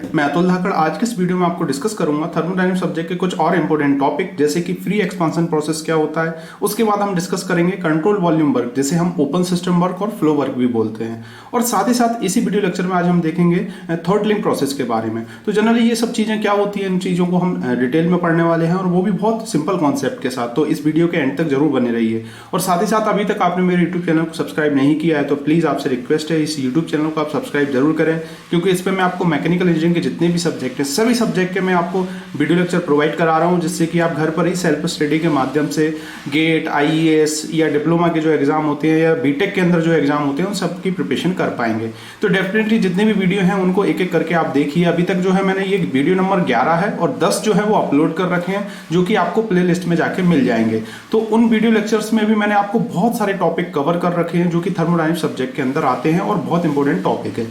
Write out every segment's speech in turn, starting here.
मैं अतुल धाकड़। आज के इस वीडियो में आपको डिस्कस करूंगा थर्मोडायनामिक्स सब्जेक्ट के कुछ और इंपॉर्टेंट टॉपिक, जैसे कि फ्री एक्सपांशन प्रोसेस क्या होता है। उसके बाद हम डिस्कस करेंगे कंट्रोल वॉल्यूम वर्क, जिसे हम ओपन सिस्टम वर्क और फ्लो वर्क भी बोलते हैं। और साथ ही साथ इसी वीडियो लेक्चर में आज हम देखेंगे थ्रॉटलिंग प्रोसेस के बारे में। तो जनरली ये सब चीजें क्या होती हैं, इन चीजों को हम डिटेल में पढ़ने वाले हैं, और वो भी बहुत सिंपल कॉन्सेप्ट के साथ। तो इस वीडियो के एंड तक जरूर बने रहिए। और साथ ही साथ अभी तक आपने मेरे यूट्यूब चैनल को सब्सक्राइब नहीं किया है तो प्लीज आपसे रिक्वेस्ट है, इस यूट्यूब चैनल को आप सब्सक्राइब जरूर करें, क्योंकि इस पर मैं आपको मैकेनिकल इंजीनियरिंग के जितने भी सब्जेक्ट हैं, सभी सब्जेक्ट के मैं आपको वीडियो लेक्चर प्रोवाइड करा रहा हूं, जिससे कि आप घर पर ही सेल्फ स्टडी के माध्यम से गेट, आईईएस या डिप्लोमा के जो एग्जाम होते हैं या बीटेक के अंदर जो एग्जाम होते हैं उन सब की प्रिपरेशन कर पाएंगे। तो डेफिनेटली जितने भी वीडियो हैं उनको एक एक करके आप देखिए। अभी तक जो है मैंने ये वीडियो नंबर 11 है और 10 जो है वो अपलोड कर रखे हैं, जो कि आपको प्ले लिस्ट में जाके मिल जाएंगे। तो उन वीडियो लेक्चर्स में भी मैंने आपको बहुत सारे टॉपिक कवर कर रखे हैं जो कि थर्मोडायनामिक्स सब्जेक्ट के अंदर आते हैं और बहुत इंपॉर्टेंट टॉपिक है।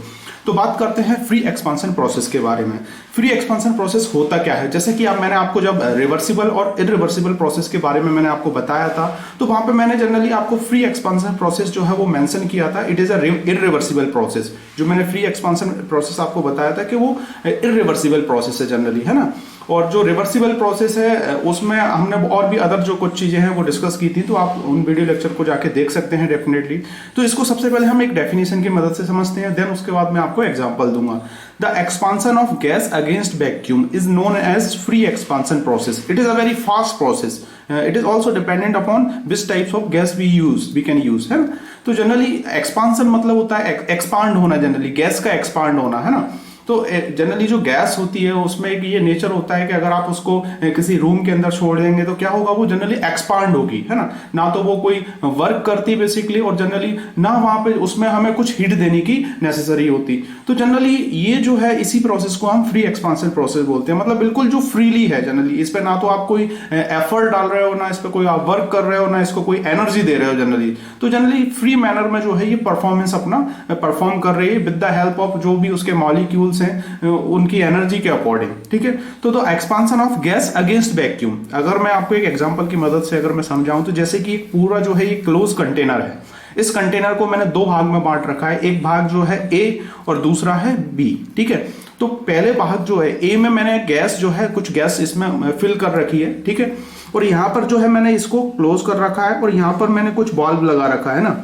तो बात करते हैं फ्री एक्सपांशन प्रोसेस के बारे में। फ्री एक्सपांशन प्रोसेस होता क्या है, जैसे कि मैंने आपको जब रिवर्सिबल और इरिवर्सिबल प्रोसेस के बारे में मैंने आपको बताया था, तो वहां पे मैंने जनरली आपको फ्री एक्सपांशन प्रोसेस जो है वो मेंशन किया था, it is a irreversible process. जो मैंने फ्री एक्सपांशन प्रोसेस आपको बताया था कि वो इरिवर्सिबल प्रोसेस है जनरली, है ना। और जो रिवर्सिबल प्रोसेस है उसमें हमने और भी अदर जो कुछ चीजें हैं वो डिस्कस की थी, तो आप उन वीडियो लेक्चर को जाके देख सकते हैं डेफिनेटली। तो इसको सबसे पहले हम एक डेफिनेशन की मदद से समझते हैं, देन उसके बाद मैं आपको एग्जांपल दूंगा। The expansion of gas against vacuum is known as free expansion process. It is a very fast process. It is also dependent upon which types of gas we can use, है ना। तो generally expansion मतलब होता है expand होना, generally gas का expand होना, है ना। तो जनरली जो गैस होती है उसमें एक ये नेचर होता है कि अगर आप उसको किसी रूम के अंदर छोड़ देंगे तो क्या होगा, वो जनरली एक्सपांड होगी, है ना तो वो कोई वर्क करती बेसिकली, और जनरली ना वहां पे उसमें हमें कुछ हीट देने की नेसेसरी होती। तो जनरली ये जो है इसी प्रोसेस को हम फ्री एक्सपांशन प्रोसेस बोलते हैं। मतलब बिल्कुल जो फ्रीली है जनरली, इस पर ना तो आप कोई एफर्ट डाल रहे हो, ना इस पर कोई आप वर्क कर रहे हो, ना इसको कोई एनर्जी दे रहे हो जनरली। तो जनरली फ्री मैनर में जो है ये परफॉर्मेंस अपना परफॉर्म कर रही है विद द हेल्प ऑफ जो भी उसके मॉलिक्यूल हैं उनकी एनर्जी के अकॉर्डिंग, ठीक है। तो expansion of gas against vacuum, अगर मैं आपको एक एग्जांपल की मदद से अगर मैं समझाऊं, तो जैसे कि पूरा जो है ये क्लोज कंटेनर है। इस कंटेनर को मैंने दो भाग में बांट रखा है, एक भाग जो है ए और दूसरा है बी, ठीक है। तो पहले भाग जो है ए में मैंने गैस जो है कुछ गैस इसमें फिल कर रखी है, ठीक है। और यहां पर जो है मैंने इसको क्लोज कर रखा है, और यहां पर मैंने कुछ बल्ब लगा रखा है ना।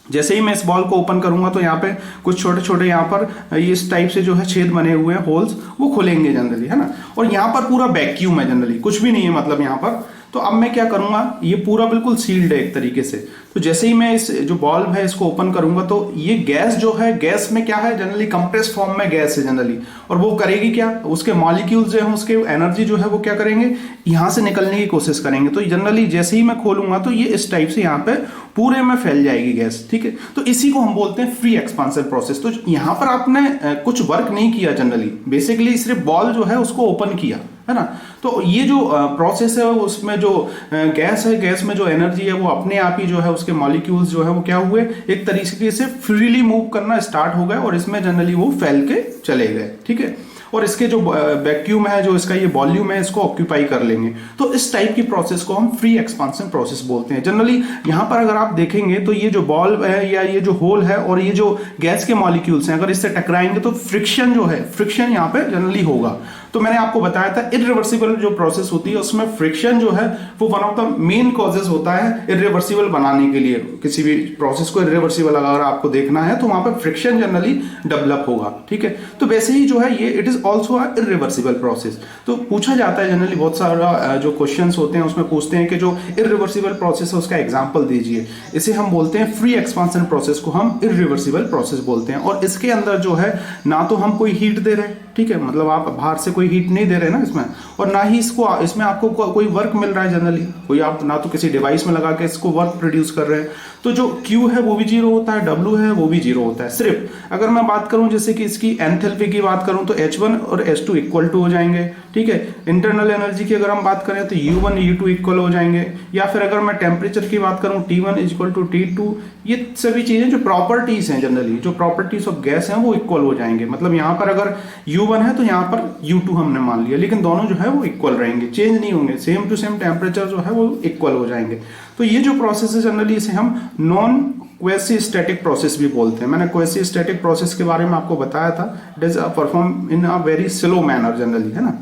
जैसे ही मैं इस बॉल को ओपन करूंगा तो यहाँ पे कुछ छोटे छोटे यहाँ पर इस टाइप से जो है छेद बने हुए हैं, होल्स, वो खुलेंगे जनरली, है ना। और यहाँ पर पूरा वैक्यूम है जनरली, कुछ भी नहीं है मतलब यहाँ पर। तो अब मैं क्या करूंगा, ये पूरा बिल्कुल सील्ड है एक तरीके से। तो जैसे ही मैं इस जो बॉल्ब है इसको ओपन करूंगा तो ये गैस जो है, गैस में क्या है जनरली कंप्रेस फॉर्म में गैस है जनरली, और वो करेगी क्या, उसके मॉलिक्यूल्स जो है उसके एनर्जी जो है वो क्या करेंगे, यहां से निकलने की कोशिश करेंगे। तो जनरली जैसे ही मैं खोलूंगा तो ये इस टाइप से यहाँ पे पूरे में फैल जाएगी गैस, ठीक है। तो इसी को हम बोलते हैं फ्री एक्सपांशन प्रोसेस। तो यहाँ पर आपने कुछ वर्क नहीं किया जनरली, बेसिकली सिर्फ बॉल जो है उसको ओपन किया, है ना। तो ये जो प्रोसेस है उसमें जो गैस है, गैस में जो एनर्जी है वो अपने आप ही जो है उसके मॉलिक्यूल्स जो है वो क्या हुए, एक तरीके से फ्रीली मूव करना स्टार्ट हो गए, और इसमें जनरली वो फैल के चले गए, ठीक है। और इसके जो वैक्यूम है, जो इसका ये वॉल्यूम है, इसको ऑक्यूपाई कर लेंगे। तो इस टाइप की प्रोसेस को हम फ्री एक्सपांशन प्रोसेस बोलते हैं जनरली। यहां पर अगर आप देखेंगे तो ये जो बॉल्ब है या ये जो होल है और ये जो गैस के मॉलिक्यूल्स हैं, अगर इससे टकराएंगे तो फ्रिक्शन जो है, फ्रिक्शन यहाँ पे जनरली होगा। तो मैंने आपको बताया था इरिवर्सिबल जो प्रोसेस होती है उसमें फ्रिक्शन जो है वो one of the main causes होता है इरिवर्सिबल बनाने के लिए। किसी भी प्रोसेस को इरिवर्सिबल अगर आपको देखना है तो वहां पर फ्रिक्शन जनरली डेवलप होगा, ठीक है। तो वैसे ही जो है ये it is also a irreversible process. तो पूछा जाता है जनरली, बहुत सारा जो क्वेश्चंस होते हैं उसमें पूछते हैं कि जो इरिवर्सिबल प्रोसेस है उसका एग्जांपल दीजिए। इसे हम बोलते हैं फ्री एक्सपांशन प्रोसेस को हम इरिवर्सिबल प्रोसेस बोलते हैं। और इसके अंदर जो है ना तो हम कोई हीट दे रहे हैं, ठीक है, मतलब आप बाहर से कोई हीट नहीं दे रहे ना इसमें, और ना ही इसमें आपको कोई वर्क मिल रहा है जनरली, कोई आप ना तो किसी डिवाइस में लगा के इसको वर्क प्रोड्यूस कर रहे हैं। तो जो Q है वो भी जीरो होता है, W है वो भी जीरो होता है। सिर्फ अगर मैं बात करूं जैसे कि इसकी एंथैल्पी की बात करूं तो H1 और H2 इक्वल टू हो जाएंगे, ठीक है। इंटरनल एनर्जी की अगर हम बात करें तो U1 U2 इक्वल हो जाएंगे, या फिर अगर मैं टेम्परेचर की बात करूं T1 इक्वल टू T2, ये सभी चीजें जो प्रॉपर्टीज हैं जनरली, जो प्रॉपर्टीज ऑफ गैस हैं वो इक्वल हो जाएंगे। मतलब यहाँ पर अगर U1 है तो यहाँ पर U2 हमने मान लिया, लेकिन दोनों जो है वो इक्वल रहेंगे, चेंज नहीं होंगे, सेम टू सेम टेम्परेचर जो है वो इक्वल हो जाएंगे। तो ये जो प्रोसेस है जनरली इसे हम नॉन क्वेसी स्टैटिक प्रोसेस भी बोलते हैं। मैंने क्वेसी स्टैटिक प्रोसेस के बारे में आपको बताया था, it is perform in a very slow manner generally, है ना।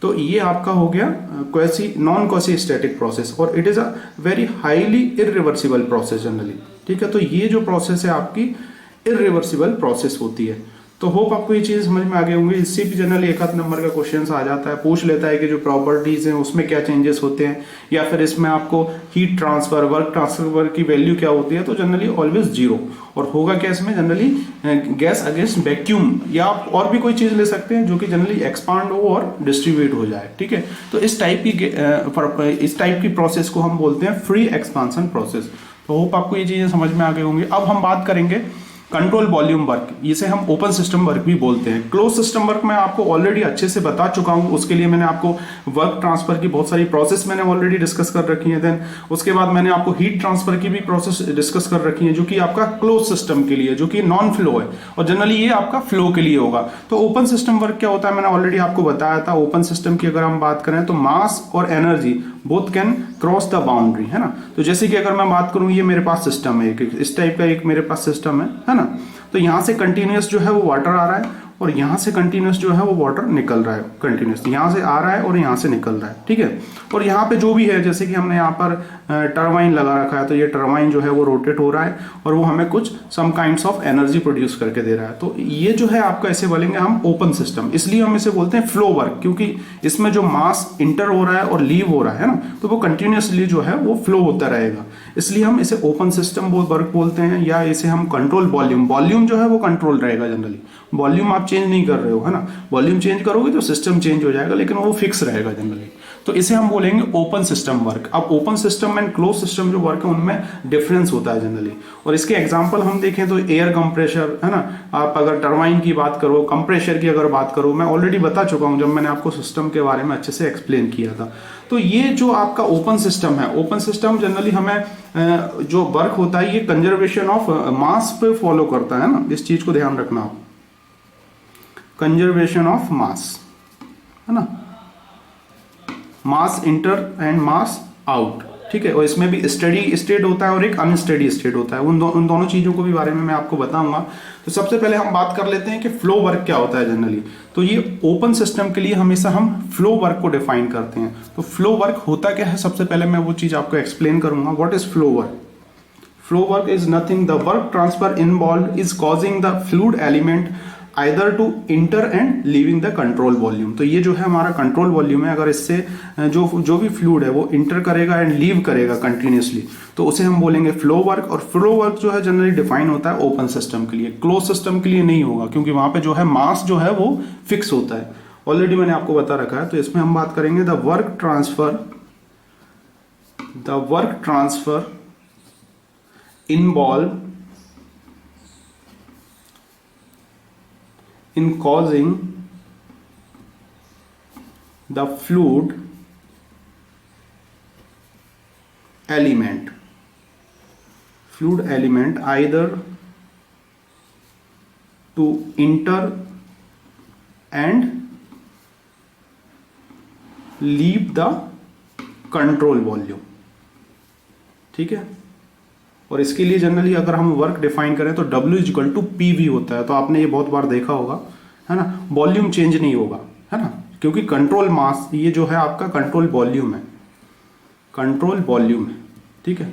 तो ये आपका हो गया quasi non quasi static process, और it is a very highly irreversible process generally, ठीक है। तो ये जो प्रोसेस है आपकी इरिवर्सिबल प्रोसेस होती है। तो होप आपको ये चीज समझ में आ गई होंगी। इससे भी जनरली एक आध नंबर का क्वेश्चन आ जाता है, पूछ लेता है कि जो प्रॉपर्टीज हैं उसमें क्या चेंजेस होते हैं, या फिर इसमें आपको हीट ट्रांसफर, वर्क ट्रांसफर की वैल्यू क्या होती है। तो जनरली ऑलवेज जीरो, और होगा क्या इसमें जनरली गैस अगेंस्ट वैक्यूम, या आप और भी कोई चीज ले सकते हैं जो कि जनरली एक्सपांड हो और डिस्ट्रीब्यूट हो जाए, ठीक है। तो इस टाइप की प्रोसेस को हम बोलते हैं फ्री एक्सपांसन प्रोसेस। तो होप आपको ये चीजें समझ में आ गई होंगी। अब हम बात करेंगे कंट्रोल वॉल्यूम वर्क, इसे हम ओपन सिस्टम वर्क भी बोलते हैं। क्लोज सिस्टम वर्क मैं आपको ऑलरेडी अच्छे से बता चुका हूं, उसके लिए मैंने आपको वर्क ट्रांसफर की बहुत सारी प्रोसेस मैंने ऑलरेडी डिस्कस कर रखी है। देन उसके बाद मैंने आपको हीट ट्रांसफर की भी प्रोसेस डिस्कस कर रखी है, जो कि आपका क्लोज सिस्टम के लिए, जो कि नॉन फ्लो है, और जनरली ये आपका फ्लो के लिए होगा। तो ओपन सिस्टम वर्क क्या होता है मैंने ऑलरेडी आपको बताया था। ओपन सिस्टम की अगर हम बात करें तो मास और energy both can cross the boundary, है ना। तो जैसे कि अगर मैं बात करूं, ये मेरे पास सिस्टम है, इस टाइप का एक मेरे पास सिस्टम है ना। तो यहां से कंटिन्यूअस जो है वो वाटर आ रहा है, और यहां से कंटिन्यूअस जो है वो वाटर निकल रहा है कंटिन्यूअस, यहां से आ रहा है और यहां से निकल रहा है, ठीक है। और यहाँ पे जो भी है, जैसे कि हमने यहाँ पर टरबाइन लगा रखा है, तो ये टरबाइन जो है वो रोटेट हो रहा है, और वो हमें कुछ सम काइंड्स ऑफ एनर्जी प्रोड्यूस करके दे रहा है। तो ये जो है आपका ऐसे बोलेंगे हम ओपन सिस्टम, इसलिए हम इसे बोलते हैं फ्लो वर्क, क्योंकि इसमें जो मास इंटर हो रहा है और लीव हो रहा है ना, तो वो कंटिन्यूअसली जो है वो फ्लो होता रहेगा, इसलिए हम इसे ओपन सिस्टम वर्क बोलते हैं। या इसे हम कंट्रोल वॉल्यूम जो है वो कंट्रोल रहेगा जनरली। वॉल्यूम आप चेंज नहीं कर रहे हो, है ना। वॉल्यूम चेंज करोगे तो सिस्टम चेंज हो जाएगा, लेकिन वो फिक्स रहेगा जनरली। तो इसे हम बोलेंगे ओपन सिस्टम वर्क। अब open system and close system जो वर्क है उनमें डिफरेंस होता है जनरली, और इसके एग्जांपल हम देखें तो एयर कंप्रेशर, है ना। आप अगर टरबाइन की बात करो, कंप्रेशर की अगर बात करो, मैं ऑलरेडी बता चुका हूं जब मैंने आपको सिस्टम के बारे में अच्छे से एक्सप्लेन किया था। तो ये जो आपका ओपन सिस्टम है, ओपन सिस्टम जनरली हमें जो वर्क होता है ये कंजर्वेशन ऑफ मास पे फॉलो करता है ना, इस चीज को ध्यान रखना आप, कंजर्वेशन ऑफ मास, है ना, मास इंटर एंड मास आउट, ठीक है। और इसमें भी स्टेडी स्टेट होता है और एक अनस्टेडी स्टेट होता है, उन दोनों चीजों को भी बारे में मैं आपको बताऊंगा। तो सबसे पहले हम बात कर लेते हैं कि फ्लो वर्क क्या होता है जनरली। तो ये ओपन सिस्टम के लिए हमेशा हम फ्लो वर्क को डिफाइन करते हैं। तो फ्लो वर्क होता क्या है, सबसे पहले मैं वो चीज आपको एक्सप्लेन करूंगा। What is flow work? Flow work is nothing, the work transfer involved is causing the fluid element either to enter and leaving the control volume. तो ये जो है हमारा कंट्रोल वॉल्यूम है, अगर इससे जो भी फ्लूइड है वो इंटर करेगा एंड लीव करेगा कंटिन्यूसली, तो उसे हम बोलेंगे फ्लो वर्क। और फ्लो वर्क जो है जनरली डिफाइन होता है ओपन सिस्टम के लिए, क्लोज सिस्टम के लिए नहीं होगा, क्योंकि वहां पे जो है मास जो है वो फिक्स होता है, ऑलरेडी मैंने आपको बता रखा है। तो इसमें हम बात करेंगे the work transfer involve in causing the fluid element either to enter and leave the control volume, ठीक है। और इसके लिए जनरली अगर हम वर्क डिफाइन करें तो W=PV होता है। तो आपने ये बहुत बार देखा होगा, है ना। वॉल्यूम चेंज नहीं होगा, है ना, क्योंकि कंट्रोल मास ये जो है आपका कंट्रोल वॉल्यूम है, ठीक है।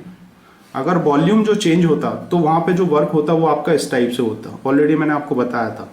अगर वॉल्यूम जो चेंज होता तो वहां पे जो वर्क होता वो आपका इस टाइप से होता, ऑलरेडी मैंने आपको बताया था,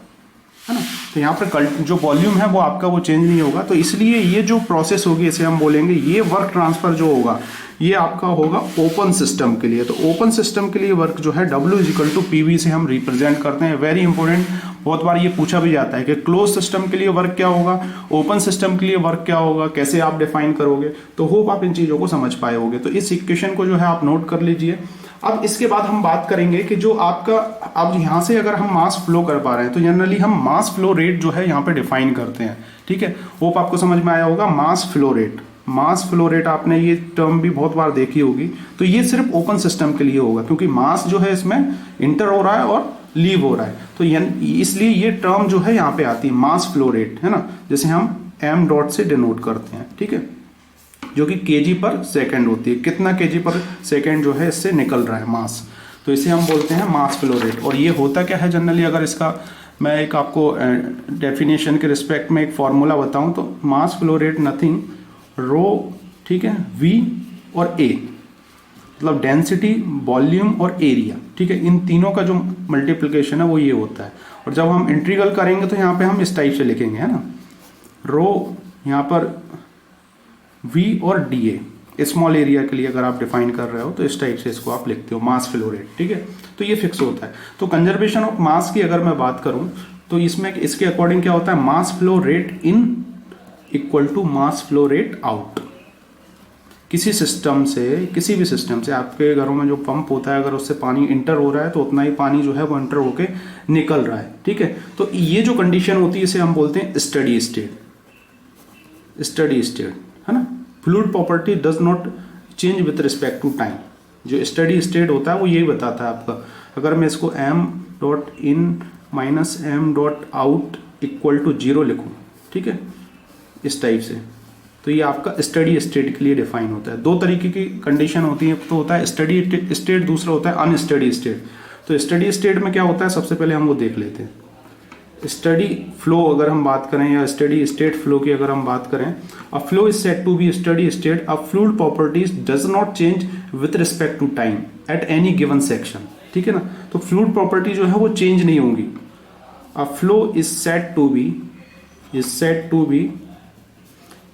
है ना। तो यहाँ पर जो वॉल्यूम है वो आपका वो चेंज नहीं होगा। तो इसलिए ये जो प्रोसेस होगी इसे हम बोलेंगे, ये वर्क ट्रांसफर जो होगा ये आपका होगा ओपन सिस्टम के लिए। तो ओपन सिस्टम के लिए वर्क जो है W=PV से हम रिप्रेजेंट करते हैं। वेरी इंपॉर्टेंट, बहुत बार ये पूछा भी जाता है कि क्लोज सिस्टम के लिए वर्क क्या होगा, ओपन सिस्टम के लिए वर्क क्या होगा, कैसे आप डिफाइन करोगे। तो होप आप इन चीजों को समझ पाए होगे। तो इस इक्वेशन को जो है आप नोट कर लीजिए। अब इसके बाद हम बात करेंगे कि जो आपका, अब यहां से अगर हम मास फ्लो कर पा रहे हैं तो जनरली हम मास फ्लो रेट जो है यहाँ पे डिफाइन करते हैं, ठीक है। होप आपको समझ में आया होगा। मास फ्लो रेट आपने ये टर्म भी बहुत बार देखी होगी। तो ये सिर्फ ओपन सिस्टम के लिए होगा, क्योंकि मास जो है इसमें इंटर हो रहा है और लीव हो रहा है, तो इसलिए ये टर्म जो है यहाँ पे आती है मास फ्लो रेट, है ना, जैसे हम m डॉट से डिनोट करते हैं, ठीक है। जो कि केजी पर सेकेंड होती है, कितना केजी पर सेकेंड जो है इससे निकल रहा है मास, तो इसे हम बोलते हैं मास फ्लो रेट। और ये होता क्या है जनरली, अगर इसका मैं एक आपको डेफिनेशन के रिस्पेक्ट में एक फॉर्मूला बताऊं तो मास फ्लो रेट नथिंग रो, ठीक है, वी और ए, मतलब डेंसिटी, वॉल्यूम और एरिया, ठीक है, इन तीनों का जो मल्टीप्लिकेशन है वो ये होता है। और जब हम इंटीग्रल करेंगे तो यहाँ पे हम इस टाइप से लिखेंगे, है ना, रो यहाँ पर वी और डी ए, स्मॉल एरिया के लिए अगर आप डिफाइन कर रहे हो तो इस टाइप से इसको आप लिखते हो मास फ्लो रेट, ठीक है, तो ये फिक्स होता है। तो कंजर्वेशन ऑफ मास की अगर मैं बात करूं तो इसमें इसके अकॉर्डिंग क्या होता है, mass flow rate in equal to mass flow rate out. किसी सिस्टम से, किसी भी सिस्टम से, आपके घरों में जो पंप होता है अगर उससे पानी इंटर हो रहा है तो उतना ही पानी जो है वो इंटर होके निकल रहा है, ठीक है। तो ये जो कंडीशन होती है इसे हम बोलते हैं स्टडी स्टेट, स्टडी स्टेट, है ना। Fluid property does not change with respect to time. जो स्टडी स्टेट होता है वो यही बताता है आपका। अगर मैं इसको m dot in minus m dot out equal to 0 लिखूँ, ठीक है, इस टाइप से, तो ये आपका स्टडी स्टेट के लिए डिफाइन होता है। दो तरीके की कंडीशन होती है, तो होता है स्टडी स्टेट, दूसरा होता है अनस्टडी स्टेट। तो स्टडी स्टेट में क्या होता है, सबसे पहले हम वो देख लेते हैं। स्टडी फ्लो अगर हम बात करें या स्टडी स्टेट फ्लो की अगर हम बात करें, a flow is said to be steady state, a fluid properties does not change with respect to time at any given section, ठीक है ना। तो फ्लूइड प्रॉपर्टी जो है वो चेंज नहीं होंगी। A flow is said to be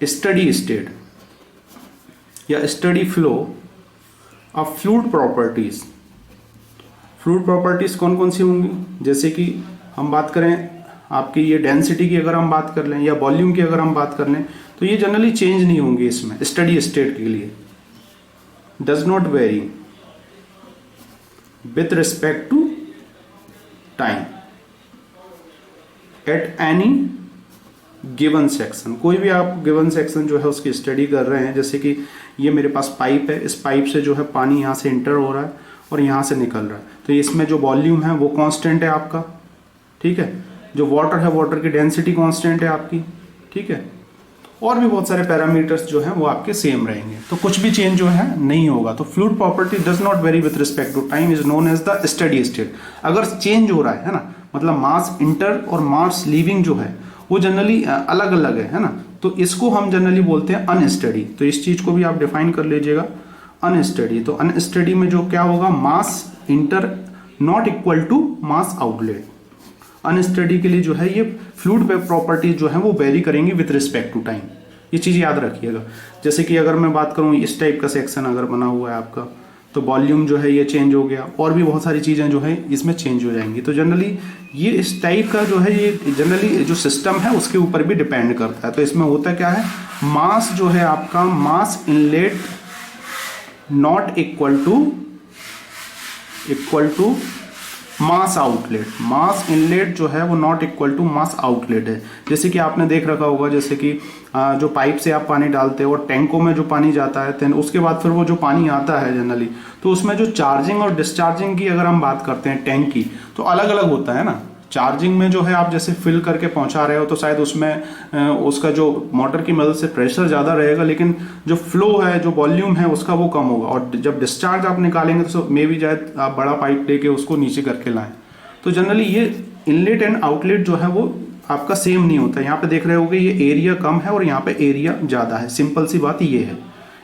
steady state या steady flow of fluid properties. Fluid properties कौन कौन सी होंगी, जैसे कि हम बात करें आपकी ये डेंसिटी की अगर हम बात कर लें या वॉल्यूम की अगर हम बात कर लें, तो ये जनरली चेंज नहीं होंगी इसमें स्टडी स्टेट के लिए। Does not vary with respect to time at any given section. कोई भी आप गिवन सेक्शन जो है उसकी स्टडी कर रहे हैं, जैसे कि ये मेरे पास पाइप है, इस पाइप से जो है पानी यहाँ से इंटर हो रहा है और यहाँ से निकल रहा है, तो इसमें जो वॉल्यूम है वो कांस्टेंट है आपका, ठीक है। जो वाटर है, वाटर की डेंसिटी कांस्टेंट है आपकी, ठीक है। और भी बहुत सारे पैरामीटर्स जो हैं वो आपके सेम रहेंगे, तो कुछ भी चेंज जो है नहीं होगा। तो fluid property does not vary with respect to time is known as the steady state. अगर चेंज हो रहा है ना, मतलब मास इंटर और मास लीविंग जो है वो जनरली अलग अलग है ना, तो इसको हम जनरली बोलते हैं अनस्टडी। तो इस चीज को भी आप डिफाइन कर लीजिएगा, अनस्टडी। तो अनस्टडी में जो क्या होगा, mass enter not equal to mass outlet. Unsteady के लिए जो है ये फ्लूइड प्रॉपर्टीज जो है वो वेरी करेंगी विथ रिस्पेक्ट टू टाइम, ये चीज याद रखिएगा। जैसे कि अगर मैं बात करूं इस टाइप का सेक्शन अगर बना हुआ है आपका, तो वॉल्यूम जो है ये चेंज हो गया, और भी बहुत सारी चीजें जो है इसमें चेंज हो जाएंगी। तो जनरली ये इस टाइप का जो है ये जनरली जो सिस्टम है उसके ऊपर भी डिपेंड करता है। तो इसमें होता क्या है, मास जो है आपका, mass inlet not equal to mass outlet. Mass inlet जो है वो not equal to mass outlet है। जैसे कि आपने देख रखा होगा, जैसे कि जो पाइप से आप पानी डालते हो और टैंकों में जो पानी जाता है, then उसके बाद फिर वो जो पानी आता है जनरली, तो उसमें जो चार्जिंग और डिस्चार्जिंग की अगर हम बात करते हैं टैंक की, तो अलग अलग होता है ना। चार्जिंग में जो है आप जैसे फिल करके पहुंचा रहे हो तो शायद उसमें उसका जो मोटर की मदद से प्रेशर ज़्यादा रहेगा, लेकिन जो फ्लो है, जो वॉल्यूम है उसका वो कम होगा। और जब डिस्चार्ज आप निकालेंगे तो मे भी शायद आप बड़ा पाइप लेके उसको नीचे करके लाएं। तो जनरली ये इनलेट एंड आउटलेट जो है वो आपका सेम नहीं होता। यहाँ पे देख रहे होगे ये एरिया कम है और यहाँ पे एरिया ज़्यादा है। सिंपल सी बात ये है,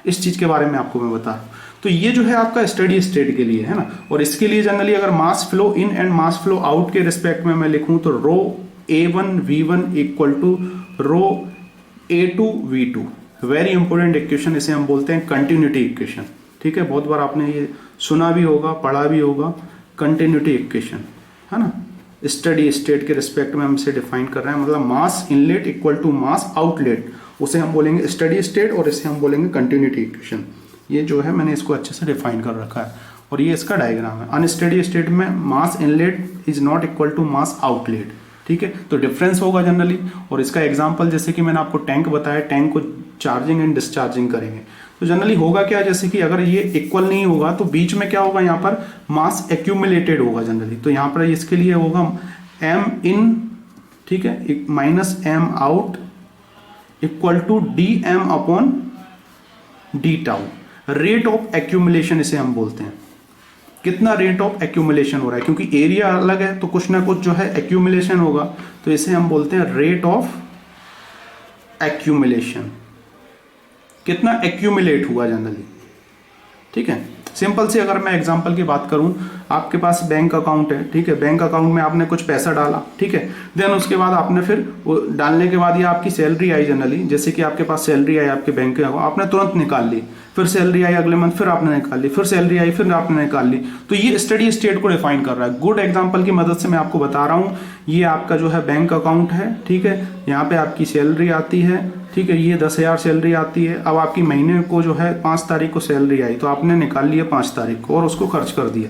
इस चीज़ के बारे में आपको मैं बता रहा हूँ। तो ये जो है आपका स्टडी स्टेट के लिए है ना। और इसके लिए जनरली अगर mass flow in and mass flow out के रिस्पेक्ट में मैं लिखूं तो rho A1 V1 equal to rho A2 V2। Very important equation, इसे हम बोलते हैं कंटिन्यूटी इक्वेशन। ठीक है, बहुत बार आपने ये सुना भी होगा, पढ़ा भी होगा, कंटिन्यूटी इक्वेशन है ना। स्टडी स्टेट के रिस्पेक्ट में हम इसे डिफाइन कर रहे हैं, मतलब mass inlet equal to mass outlet, उसे हम बोलेंगे स्टडी स्टेट और इसे हम बोलेंगे कंटिन्यूटी इक्वेशन। ये जो है मैंने इसको अच्छे से डिफाइन कर रखा है और ये इसका डायग्राम है। अनस्टडी स्टेट में mass inlet is not equal to mass outlet. ठीक है, तो डिफरेंस होगा जनरली। और इसका एग्जांपल जैसे कि मैंने आपको टैंक बताया, टैंक को चार्जिंग एंड डिस्चार्जिंग करेंगे तो जनरली होगा क्या, जैसे कि अगर ये इक्वल नहीं होगा तो बीच में क्या होगा, यहाँ पर मास एक्यूमुलेटेड होगा जनरली। तो यहाँ पर इसके लिए होगा m इन, ठीक है, minus m out equal to dm upon d tau. Rate of accumulation इसे हम बोलते हैं, कितना रेट ऑफ एक्यूमुलेशन हो रहा है, क्योंकि एरिया अलग है तो कुछ ना कुछ जो है एक्यूमुलेशन होगा, तो इसे हम बोलते हैं रेट ऑफ एक्यूमुलेशन। कितना एक्यूमुलेट हुआ जनरली, ठीक है। सिंपल से अगर मैं एग्जांपल की बात करूं, आपके पास बैंक अकाउंट है, ठीक है, बैंक अकाउंट में आपने कुछ पैसा डाला, ठीक है, देन उसके बाद आपने फिर वो डालने के बाद ये आपकी सैलरी आई जनरली, जैसे कि आपके पास सैलरी आई आपके बैंक के, आपने तुरंत निकाल ली, फिर सैलरी आई अगले मंथ, फिर आपने निकाल ली, फिर सैलरी आई, फिर आपने निकाल ली। तो ये स्टडी स्टेट को डिफाइन कर रहा है। गुड एग्जांपल की मदद से मैं आपको बता रहा हूँ, ये आपका जो है बैंक अकाउंट है, ठीक है, यहाँ पे आपकी सैलरी आती है, ठीक है, ये 10,000 सैलरी आती है। अब आपकी महीने को जो है 5 तारीख को सैलरी आई, तो आपने निकाल लिया 5 तारीख को और उसको खर्च कर दिया।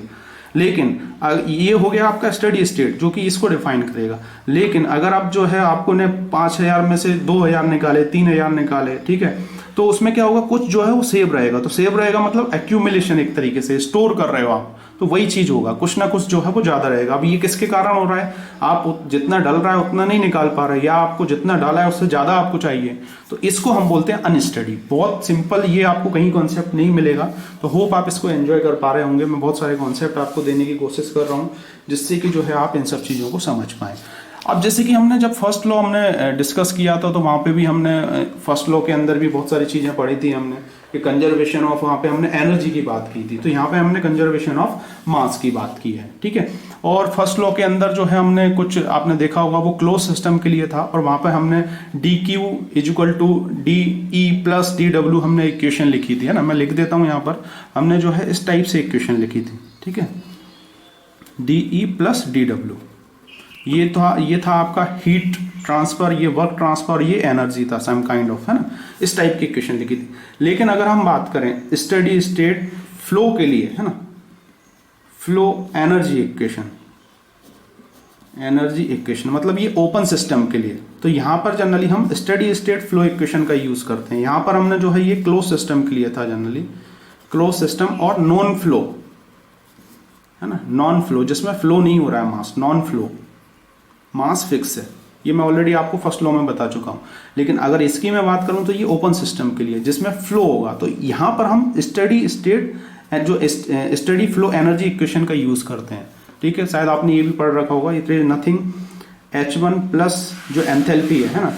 लेकिन ये हो गया आपका स्टडी स्टेट जो कि इसको डिफाइन करेगा। लेकिन अगर आप जो है आपको ने 5,000 में से 2,000 निकाले, 3,000 निकाले, ठीक है, तो उसमें क्या होगा, कुछ जो है वो सेव रहेगा। तो सेव रहेगा मतलब एक्यूमुलेशन, एक तरीके से स्टोर कर रहे हो आप, तो वही चीज होगा, कुछ ना कुछ जो है वो ज्यादा रहेगा। अब ये किसके कारण हो रहा है, आप जितना डल रहा है उतना नहीं निकाल पा रहे, या आपको जितना डाला है उससे ज्यादा आपको चाहिए, तो इसको हम बोलते हैं अनस्टडी। बहुत सिंपल, ये आपको कहीं कॉन्सेप्ट नहीं मिलेगा, तो होप आप इसको एंजॉय कर पा रहे होंगे। मैं बहुत सारे कॉन्सेप्ट आपको देने की कोशिश कर रहा हूँ जिससे कि जो है आप इन सब चीजों को समझ पाए। अब जैसे कि हमने जब फर्स्ट लॉ हमने डिस्कस किया था, तो वहाँ पे भी हमने फर्स्ट लॉ के अंदर भी बहुत सारी चीजें पढ़ी थी हमने, कि कंजर्वेशन ऑफ, वहाँ पे हमने एनर्जी की बात की थी, तो यहाँ पे हमने कंजर्वेशन ऑफ मास की बात की है, ठीक है। और फर्स्ट लॉ के अंदर जो है हमने कुछ, आपने देखा होगा, वो क्लोज सिस्टम के लिए था, और वहाँ पे हमने d Q equal to d E plus d W हमने इक्वेशन लिखी थी, है ना। मैं लिख देता हूँ यहाँ पर, हमने जो है इस टाइप से इक्वेशन लिखी थी, ठीक है, D E plus d W. ये था आपका हीट ट्रांसफर, ये वर्क ट्रांसफर, ये एनर्जी था सम काइंड ऑफ, है ना। इस टाइप की इक्वेशन लिखी थी। लेकिन अगर हम बात करें स्टडी स्टेट फ्लो के लिए, है ना, फ्लो एनर्जी इक्वेशन मतलब ये ओपन सिस्टम के लिए, तो यहां पर जनरली हम स्टडी स्टेट फ्लो इक्वेशन का यूज करते हैं। यहां पर हमने जो है ये क्लोज सिस्टम के लिए था जनरली, क्लोज सिस्टम और नॉन फ्लो, है ना, नॉन फ्लो जिसमें फ्लो नहीं हो रहा है मास, नॉन फ्लो, मास फिक्स है, ये मैं ऑलरेडी आपको फर्स्ट लॉ में बता चुका हूं। लेकिन अगर इसकी मैं बात करूं तो ये ओपन सिस्टम के लिए जिसमें फ्लो होगा, तो यहां पर हम स्टडी स्टेट जो स्टडी फ्लो एनर्जी इक्वेशन का यूज करते हैं, ठीक है। शायद आपने ये भी पढ़ रखा होगा, it is nothing H1 plus जो एंथैल्पी है ना,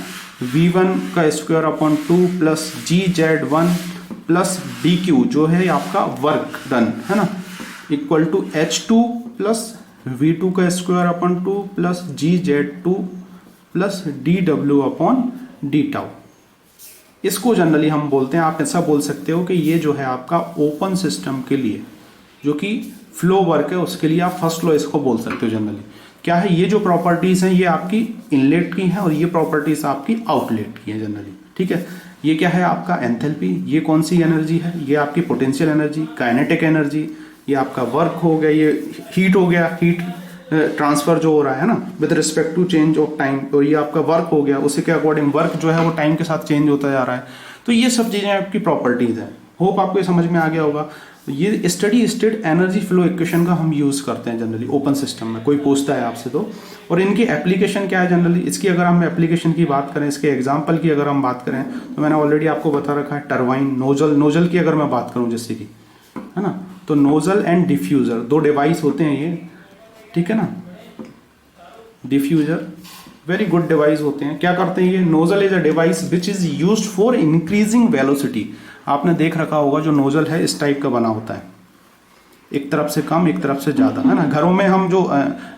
V1 का square upon 2 plus GZ1 plus DQ जो है आपका वर्क डन, है ना, equal to H2 plus V2 का square upon 2 plus GZ2 plus DW upon d tau. इसको जनरली हम बोलते हैं, आप ऐसा बोल सकते हो कि ये जो है आपका ओपन सिस्टम के लिए जो कि फ्लो वर्क है उसके लिए आप फर्स्ट लॉ इसको बोल सकते हो जनरली। क्या है, ये जो प्रॉपर्टीज हैं ये आपकी इनलेट की हैं और ये प्रॉपर्टीज आपकी आउटलेट की हैं जनरली, ठीक है। ये क्या है आपका एंथैल्पी, ये कौन सी एनर्जी है, ये आपकी पोटेंशियल एनर्जी, काइनेटिक एनर्जी, ये आपका वर्क हो गया, ये हीट हो गया, हीट ट्रांसफर जो हो रहा है ना with respect to change of time, तो ये आपका वर्क हो गया, उसी के अकॉर्डिंग वर्क जो है वो टाइम के साथ चेंज होता जा रहा है। तो ये सब चीजें आपकी प्रॉपर्टीज है। होप आपको ये समझ में आ गया होगा। ये steady state energy flow equation का हम यूज करते हैं जनरली ओपन सिस्टम में, कोई पूछता है आपसे तो। और इनकी एप्लीकेशन क्या है जनरली, इसकी अगर हम एप्लीकेशन की बात करें, इसके एग्जाम्पल की अगर हम बात करें, तो मैंने ऑलरेडी आपको बता रखा है टरबाइन, नोजल की अगर मैं बात करूं जैसे कि, है ना, तो नोजल एंड डिफ्यूजर दो डिवाइस होते हैं ये, ठीक है ना। डिफ्यूजर वेरी गुड डिवाइस होते हैं। क्या करते हैं ये, nozzle is a device which is used for increasing velocity. आपने देख रखा होगा जो नोजल है इस टाइप का बना होता है, एक तरफ से कम एक तरफ से ज्यादा, है ना। घरों में हम जो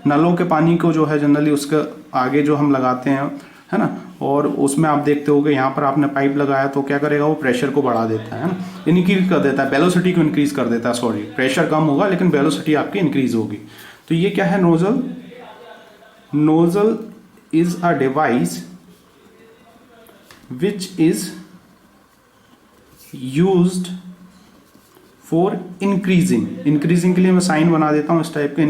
नलों के पानी को जो है जनरली उसके आगे जो हम लगाते हैं, है ना, और उसमें आप देखते होगे यहाँ पर आपने पाइप लगाया तो क्या करेगा, वो प्रेशर को बढ़ा देता है ना, इंक्रीज कर देता है, वेलोसिटी को इंक्रीज कर देता है, सॉरी प्रेशर कम होगा लेकिन वेलोसिटी आपकी इंक्रीज होगी। तो ये क्या है, nozzle is a device which is used for increasing के लिए मैं साइन बना देता हूं इस टाइप के,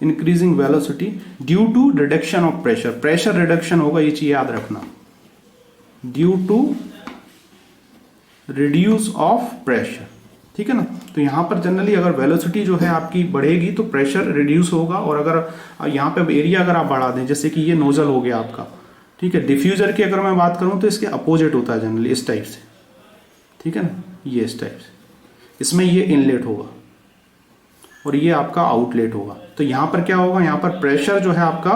increasing velocity due to reduction of pressure reduction होगा, ये चीज याद रखना, due to reduce of pressure, ठीक है ना। तो यहाँ पर जनरली अगर वेलोसिटी जो है आपकी बढ़ेगी तो प्रेशर रिड्यूस होगा, और अगर यहाँ पे एरिया अगर आप बढ़ा दें, जैसे कि ये नोजल हो गया आपका, ठीक है। डिफ्यूजर की अगर मैं बात करूँ तो इसके अपोजिट होता है जनरली, इस टाइप से, ठीक है ना, ये इस टाइप से, इसमें ये इनलेट होगा और ये आपका आउटलेट होगा। तो यहाँ पर क्या होगा, यहाँ पर प्रेशर जो है आपका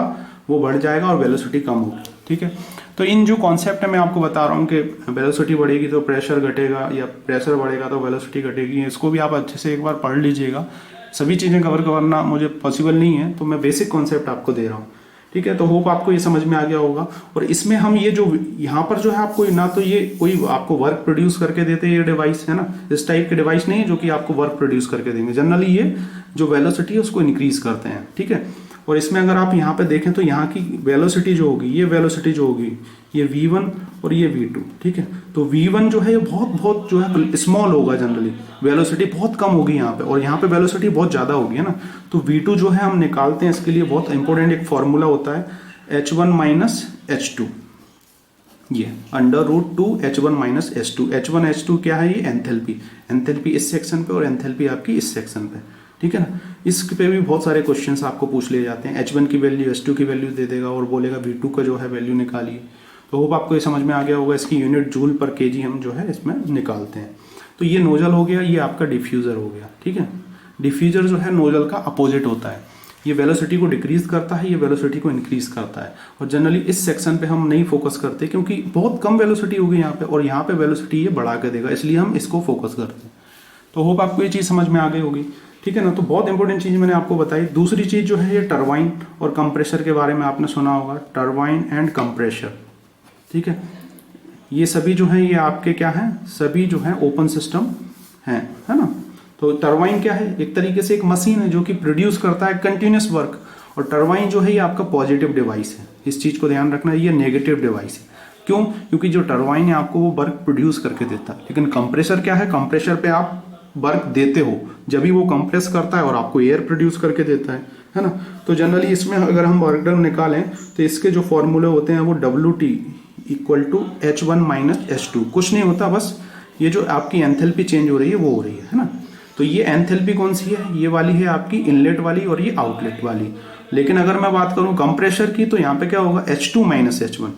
वो बढ़ जाएगा और वेलोसिटी कम होगी, ठीक है। तो इन जो कॉन्सेप्ट है मैं आपको बता रहा हूँ कि वेलोसिटी बढ़ेगी तो प्रेशर घटेगा या प्रेशर बढ़ेगा तो वेलोसिटी घटेगी, इसको भी आप अच्छे से एक बार पढ़ लीजिएगा। सभी चीज़ें कवर करना मुझे पॉसिबल नहीं है, तो मैं बेसिक कॉन्सेप्ट आपको दे रहा हूँ, ठीक है। तो होप आपको ये समझ में आ गया होगा। और इसमें हम ये जो यहाँ पर जो है आपको ना तो ये कोई आपको वर्क प्रोड्यूस करके देते हैं ये डिवाइस, है ना, इस टाइप के डिवाइस नहीं है जो कि आपको वर्क प्रोड्यूस करके देंगे। जनरली ये जो वेलोसिटी है उसको इंक्रीज करते हैं, ठीक है। और इसमें अगर आप यहाँ पे देखें तो यहाँ की वेलोसिटी जो होगी, ये वेलोसिटी जो होगी ये v1 और ये v2, ठीक है। तो v1 जो है ये बहुत जो है स्मॉल होगा, जनरली वेलोसिटी बहुत कम होगी यहाँ पे, और यहाँ पे वेलोसिटी बहुत ज़्यादा होगी, है ना। तो v2 जो है हम निकालते हैं, इसके लिए बहुत इंपॉर्टेंट एक फॉर्मूला होता है h1 माइनस h2, ये √2 h1 minus h2। h1 h2 क्या है, ये एंथैल्पी, एंथैल्पी इस सेक्शन पे और एंथैल्पी आपकी इस सेक्शन पे, ठीक है ना। इस पे भी बहुत सारे क्वेश्चंस आपको पूछ लिए जाते हैं। h1 की वैल्यू h2 की वैल्यू दे देगा और बोलेगा v2 का जो है वैल्यू निकालिए। तो होप आपको ये समझ में आ गया होगा। इसकी यूनिट जूल पर केजी हम जो है इसमें निकालते हैं। तो ये नोजल हो गया, ये आपका डिफ्यूज़र हो गया, ठीक है। डिफ्यूज़र जो है नोजल का अपोजिट होता है, ये वेलोसिटी को डिक्रीज करता है, ये वेलोसिटी को इंक्रीज करता है। और जनरली इस सेक्शन पे हम नहीं फोकस करते क्योंकि बहुत कम वेलोसिटी होगी यहाँ पे, और यहाँ पे वेलोसिटी ये बढ़ा के देगा, इसलिए हम इसको फोकस करते हैं। तो होप आपको ये चीज़ समझ में आ गई होगी, ठीक है ना। तो बहुत इंपॉर्टेंट चीज़ मैंने आपको बताई। दूसरी चीज़ जो है ये टरबाइन और कंप्रेसर के बारे में आपने सुना होगा, टरबाइन एंड कंप्रेसर, ठीक है। ये सभी जो है ये आपके क्या हैं, सभी जो है ओपन सिस्टम हैं, है ना। तो टरबाइन क्या है, एक तरीके से एक मशीन है जो कि प्रोड्यूस करता है कंटिन्यूस वर्क, और टरबाइन जो है ये आपका पॉजिटिव डिवाइस है। इस चीज़ को ध्यान रखना, ये नेगेटिव डिवाइस है। क्यों, क्योंकि जो टरबाइन है आपको वो वर्क प्रोड्यूस करके देता है, लेकिन कंप्रेसर क्या है, कंप्रेसर पे आप वर्क देते हो जब भी वो कंप्रेस करता है और आपको एयर प्रोड्यूस करके देता है ना। तो जनरली इसमें अगर हम वर्क डन निकालें तो इसके जो फॉर्मूले होते हैं वो WT = H1 माइनस H2, कुछ नहीं होता, बस ये जो आपकी एंथैल्पी चेंज हो रही है वो हो रही है ना। तो ये एंथैल्पी कौन सी है, ये वाली है आपकी इनलेट वाली और ये आउटलेट वाली। लेकिन अगर मैं बात करूं कंप्रेसर की तो यहाँ पे क्या होगा, H2 माइनस H1,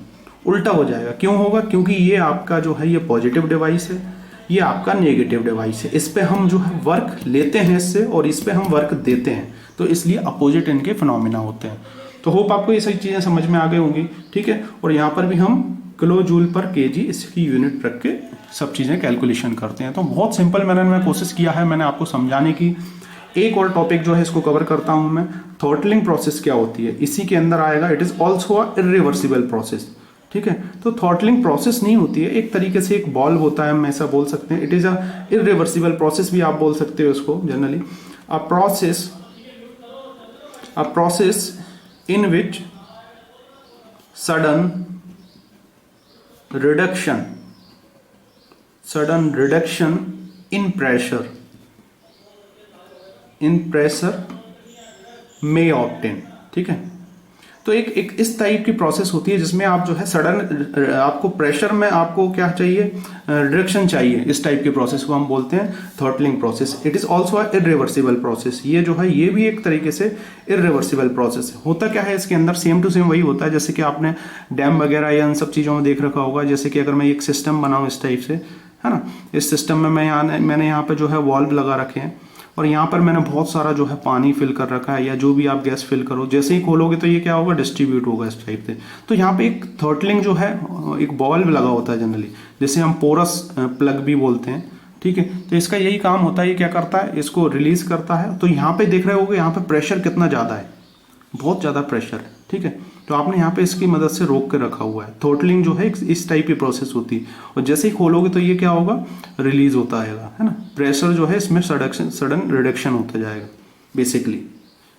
उल्टा हो जाएगा। क्यों होगा, क्योंकि ये आपका जो है ये पॉजिटिव डिवाइस है, ये आपका नेगेटिव डिवाइस है। इस पे हम जो है वर्क लेते हैं इससे, और इस पे हम वर्क देते हैं, तो इसलिए अपोजिट इनके फिनोमिना होते हैं। तो होप आपको ये सारी चीज़ें समझ में आ गई होंगी, ठीक है। और यहाँ पर भी हम किलो जूल पर केजी इसकी यूनिट रख के सब चीज़ें कैलकुलेशन करते हैं। तो बहुत सिंपल मैंने कोशिश किया है मैंने आपको समझाने की। एक और टॉपिक जो है इसको कवर करता हूँ मैं, थ्रॉटलिंग प्रोसेस क्या होती है, इसी के अंदर आएगा। It is also a irreversible process, ठीक है। तो थ्रॉटलिंग प्रोसेस नहीं होती है, एक तरीके से एक बॉल होता है, हम ऐसा बोल सकते हैं। It is a irreversible process भी आप बोल सकते हो इसको generally. A process in which sudden reduction in pressure में ऑब्टेन, ठीक है। तो एक इस टाइप की प्रोसेस होती है जिसमें आप जो है सडन आपको प्रेशर में आपको क्या चाहिए, रिडक्शन चाहिए। इस टाइप की प्रोसेस को हम बोलते हैं throttling process. It is also a irreversible process. ये जो है ये भी एक तरीके से इरिवर्सिबल प्रोसेस है। होता क्या है इसके अंदर, सेम टू सेम वही होता है जैसे कि आपने डैम वगैरह या इन सब चीज़ों में देख रखा होगा। जैसे कि अगर मैं एक सिस्टम बनाऊँ इस टाइप से, है ना, इस सिस्टम में मैंने यहाँ पे जो है वॉल्व लगा रखे हैं, और यहाँ पर मैंने बहुत सारा जो है पानी फिल कर रखा है, या जो भी आप गैस फिल करो, जैसे ही खोलोगे तो ये क्या होगा, डिस्ट्रीब्यूट होगा इस टाइप से। तो यहाँ पे एक थ्रॉटलिंग जो है एक बॉल्व लगा होता है जनरली, जिसे हम पोरस प्लग भी बोलते हैं, ठीक है। तो इसका यही काम होता है, ये क्या करता है, इसको रिलीज करता है। तो यहाँ पे देख रहे होगे यहाँ पे प्रेशर कितना ज़्यादा है, बहुत ज़्यादा प्रेशर है, ठीक है। तो आपने यहाँ पे इसकी मदद से रोक के रखा हुआ है। थ्रॉटलिंग जो है इस टाइप की प्रोसेस होती है, और जैसे ही खोलोगे तो ये क्या होगा, रिलीज होता आएगा, है ना। प्रेशर जो है इसमें सडन रिडक्शन होता जाएगा। बेसिकली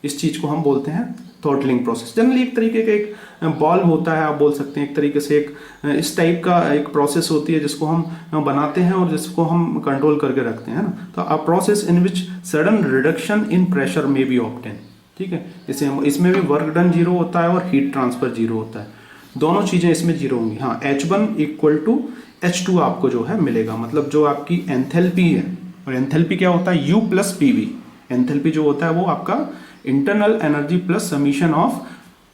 इस चीज़ को हम बोलते हैं थ्रॉटलिंग प्रोसेस। जनरली एक तरीके का एक बॉल्व होता है, आप बोल सकते हैं एक तरीके से एक इस टाइप का एक प्रोसेस होती है जिसको हम बनाते हैं और जिसको हम कंट्रोल करके रखते हैं ना। तो a process in which sudden reduction in pressure में बी ऑब्टेन, ठीक है। इसे इसमें भी वर्क डन जीरो होता है और हीट ट्रांसफर जीरो होता है, दोनों चीजें इसमें जीरो होंगी। हाँ, H1 = H2 आपको जो है मिलेगा, मतलब जो आपकी एंथैल्पी है, और एंथैल्पी क्या होता है, U + PV। एंथैल्पी जो होता है वो आपका internal energy plus summation of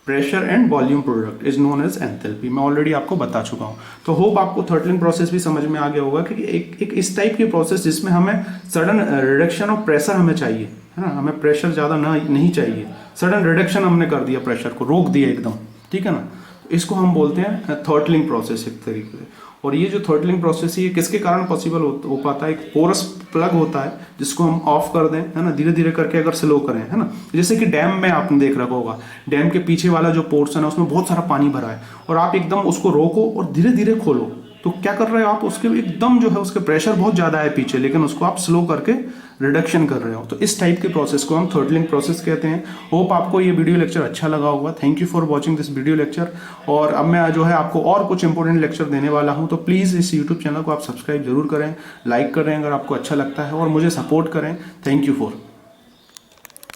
pressure and volume product is known as enthalpy. मैं ऑलरेडी आपको बता चुका हूँ। तो होप आपको थ्रॉटलिंग प्रोसेस भी समझ में आ गया होगा कि एक इस टाइप की प्रोसेस जिसमें हमें सडन रिडक्शन ऑफ प्रेशर हमें चाहिए, है ना, हमें प्रेशर ज़्यादा नहीं चाहिए, सडन रिडक्शन हमने कर दिया, प्रेशर को रोक दिया एकदम, ठीक है ना, इसको हम बोलते हैं थ्रॉटलिंग प्रोसेस एक तरीके से। और ये जो थ्रॉटलिंग प्रोसेस है ये किसके कारण पॉसिबल हो पाता है? एक पोरस प्लग होता है जिसको हम ऑफ कर दें, है ना, धीरे धीरे करके अगर स्लो करें, है ना, जैसे कि डैम में आपने देख रखा होगा, डैम के पीछे वाला जो पोर्शन है उसमें बहुत सारा पानी भरा है और आप एकदम उसको रोको और धीरे धीरे खोलो, तो क्या कर रहे हो आप, उसके एकदम जो है उसके प्रेशर बहुत ज्यादा है पीछे, लेकिन उसको आप स्लो करके रिडक्शन कर रहे हो। तो इस टाइप के प्रोसेस को हम थ्रॉटलिंग प्रोसेस कहते हैं। होप आपको ये वीडियो लेक्चर अच्छा लगा होगा। Thank you for watching this video lecture. और अब मैं जो है आपको और कुछ इंपॉर्टेंट लेक्चर देने वाला हूं, तो प्लीज़ इस यूट्यूब चैनल को आप सब्सक्राइब जरूर करें, लाइक करें अगर आपको अच्छा लगता है और मुझे सपोर्ट करें। Thank you for